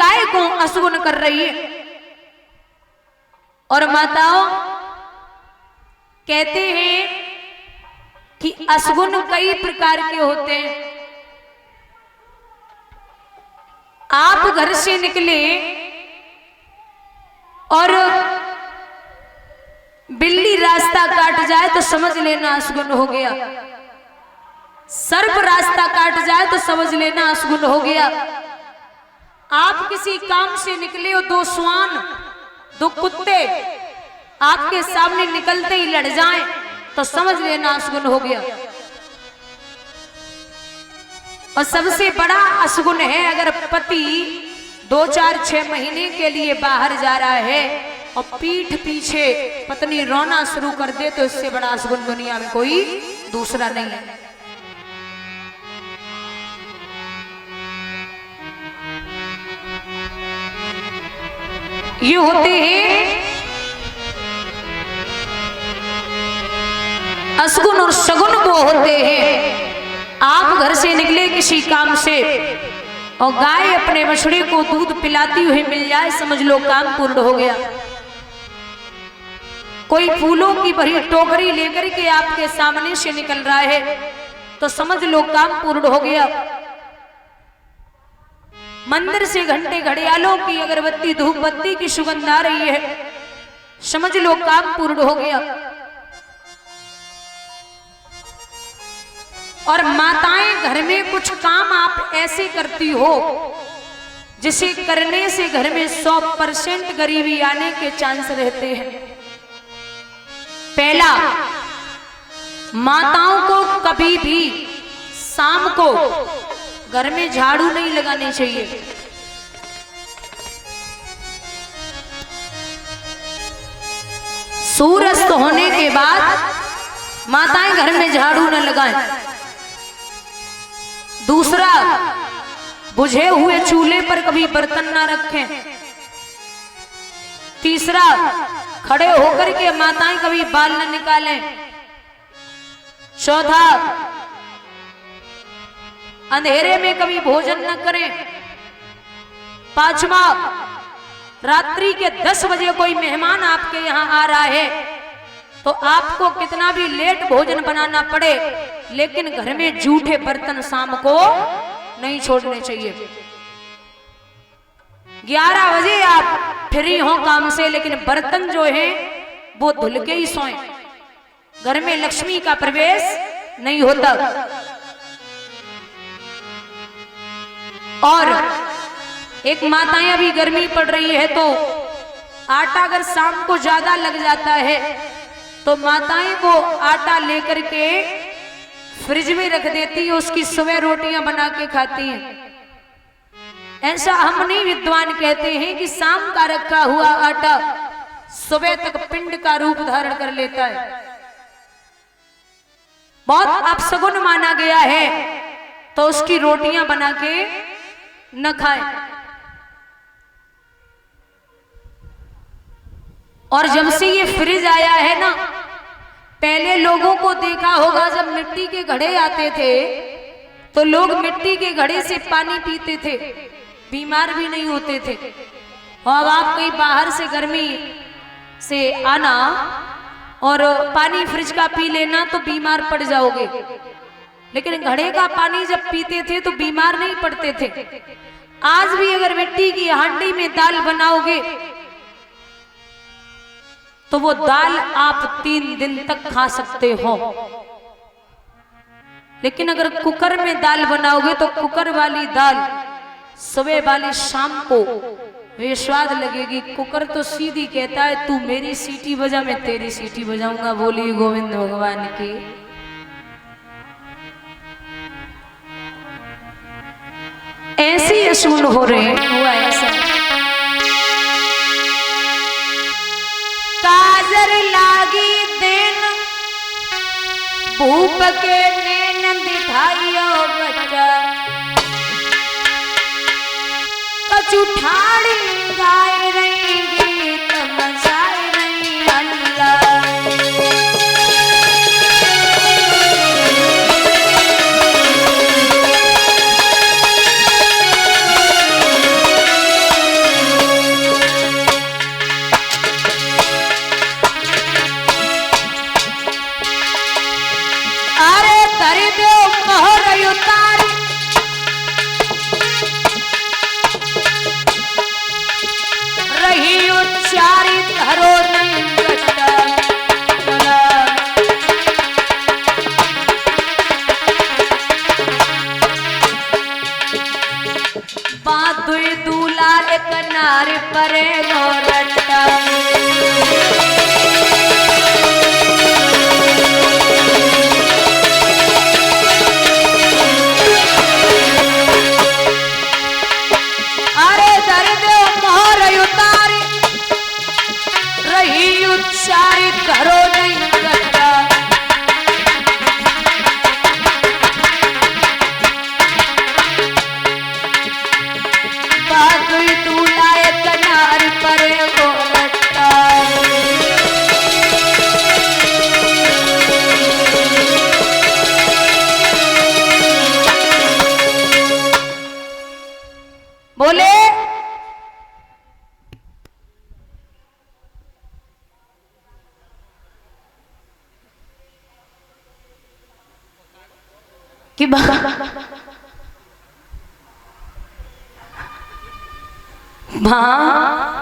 काय को असगुन कर रही है। और माताओं कहते हैं कि असगुन कई प्रकार के होते हैं। आप घर से निकले और बिल्ली रास्ता काट जाए तो समझ लेना असगुन हो गया। सर्प रास्ता काट जाए तो समझ लेना असगुन हो गया। आप किसी काम से निकले हो, दो श्वान दो कुत्ते आपके सामने निकलते ही लड़ जाएं तो समझ लेना असगुन हो गया। और सबसे बड़ा असगुन है अगर पति 2, 4, 6 महीने के लिए बाहर जा रहा है और पीठ पीछे पत्नी रोना शुरू कर दे तो इससे बड़ा असगुन दुनिया में कोई दूसरा नहीं है। ये होते हैं असगुन और सगुन वो होते हैं। आप घर से निकले किसी काम से और गाय अपने बछड़े को दूध पिलाती हुई मिल जाए, समझ लो काम पूर्ण हो गया। कोई फूलों की भरी टोकरी लेकर के आपके सामने से निकल रहा है तो समझ लो काम पूर्ण हो गया। मंदिर से घंटे घड़ियालों की अगरबत्ती धूप बत्ती की सुगंध आ रही है, समझ लो काम पूर्ण हो गया। और माताएं घर में कुछ काम आप ऐसे करती हो जिसे करने से घर में 100% गरीबी आने के चांस रहते हैं। पहला, माताओं को कभी भी शाम को घर में झाड़ू नहीं लगानी चाहिए। सूर्यास्त होने के बाद माताएं घर में झाड़ू न लगाएं। दूसरा, बुझे हुए चूल्हे पर कभी बर्तन ना रखें। तीसरा, खड़े होकर के माताएं कभी बाल न निकालें। चौथा, अंधेरे में कभी भोजन न करें। पांचवा, रात्रि के 10 बजे कोई मेहमान आपके यहां आ रहा है तो आपको कितना भी लेट भोजन बनाना पड़े लेकिन घर में जूठे बर्तन शाम को नहीं छोड़ने चाहिए। 11 बजे आप फ्री हो काम से लेकिन बर्तन जो है वो धुल के ही सोएं। घर में लक्ष्मी का प्रवेश नहीं होता। और एक माताएं अभी गर्मी पड़ रही है तो आटा अगर शाम को ज्यादा लग जाता है तो माताएं वो आटा लेकर के फ्रिज में रख देती है, उसकी सुबह रोटियां बना के खाती हैं। ऐसा हम नहीं, विद्वान कहते हैं कि शाम का रखा हुआ आटा सुबह तक पिंड का रूप धारण कर लेता है। बहुत अपशगुन माना गया है तो उसकी रोटियां बना के न खाएं। और जब से ये फ्रिज आया है ना, पहले लोगों को देखा होगा जब मिट्टी के घड़े आते थे तो लोग मिट्टी के घड़े से पानी पीते थे, बीमार भी नहीं होते थे। और अब आप कहीं बाहर से गर्मी से आना और पानी फ्रिज का पी लेना तो बीमार पड़ जाओगे, लेकिन घड़े का पानी जब पीते थे तो बीमार नहीं पड़ते थे। आज भी अगर मिट्टी की हांडी में दाल बनाओगे तो वो दाल आप 3 दिन तक खा सकते हो, लेकिन अगर कुकर में दाल बनाओगे तो कुकर वाली दाल सुबह वाली शाम को बेस्वाद लगेगी। कुकर तो सीधी कहता है तू मेरी सीटी बजा मैं तेरी सीटी बजाऊंगा। बोलिए गोविंद भगवान की। ऐसी असुन हो रहे हुआ ऐसा। काजर लागी दिन भूप के नैन दिखाइयो बच्चा, कछु ठाड़ी गाय रही गीत मचाई रही अल्लाह। दो मोहर उतारी, रही उच्चारित धरो नहीं बादुई दूला एक नार परे गोरट्टा, अरे दर्द मोहर उतारी, रही उच्चारित करो नहीं करता, बादुई दूला एक नार परे गोरट्टा। बोले कि हाँ